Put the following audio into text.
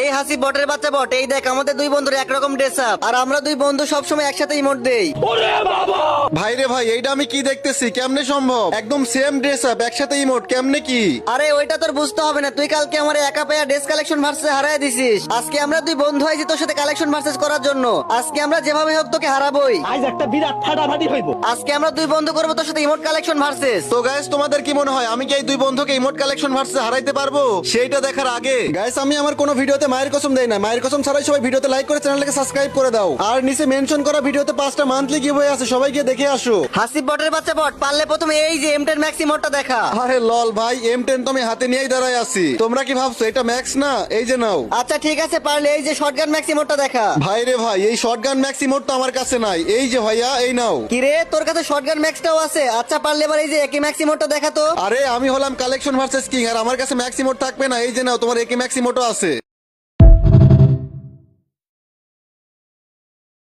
এই হাসি বটের বাচ্চা বট, এই দেখ আমাদের দুই বন্ধুর একরকম ড্রেস আপ, আর আমরা দুই বন্ধু সবসময় একসাথে ইমোট দেই। ভাই রে ভাই, এইটা আমি কি দেখতেছি? কেমনে সম্ভব? একদম সেম ড্রেস আপ, একসাথে ইমোট, কেমনে কি? আরে ওইটা তোর বুঝতে হবে না, তুই কালকে আমার একা পায়া ড্রেস কালেকশন ভার্সেস হারাই দিছিস। আজকে আমরা দুই বন্ধু আইছি তোর সাথে কালেকশন ভার্সেস করার জন্য। আজকে আমরা যেভাবে হোক তোকে হারাবোই। আজ একটা বিরাট ফাটাফাটি হইব। আজকে আমরা দুই বন্ধু করবো তোর সাথে ইমোট কালেকশন ভার্সেস। তো গাইস, তোমাদের কি মনে হয় আমি কি এই দুই বন্ধুকে ইমোট কালেকশন ভার্সে হারাইতে পারবো? সেইটা দেখার আগে গাইস, আমি আমার কোনো ভিডিওতে মায়ের কসম দেই না। মায়ের কসম ছাড়াই সবাই ভিডিওতে লাইক করে চ্যানেলটাকে সাবস্ক্রাইব করে দাও। আর নিচে মেনশন করা ভিডিওতে 5টা মান্থলি গিভওয়ে আছে, সবাই গিয়ে দেখে আসো। হাসিব বটের বাচ্চা বট, পারলে প্রথমে এই যে M10 ম্যাক্স ইমোটটা দেখা। আরে লল ভাই, M10 তো আমি হাতে নিয়েই দাঁড়ায় আছি। তোমরা কি ভাবছো এটা ম্যাক্স না? এই যে নাও। আচ্ছা ঠিক আছে, পারলে এই যে শটগান ম্যাক্স ইমোটটা দেখা। ভাই রে ভাই, এই শটগান ম্যাক্স ইমোট তো আমার কাছে নাই। এই যে ভাইয়া, এই নাও। কিরে তোর কাছে শটগান ম্যাক্সটাও আছে? আচ্ছা পারলে এবার এই যে একই ম্যাক্স ইমোটটা দেখা তো। আরে আমি হলাম কালেকশন ভার্সেস কিং, আর আমার কাছে ম্যাক্স ইমোট থাকবে না? এই যে নাও, তোমার একে ম্যাক্স ইমোটও আছে।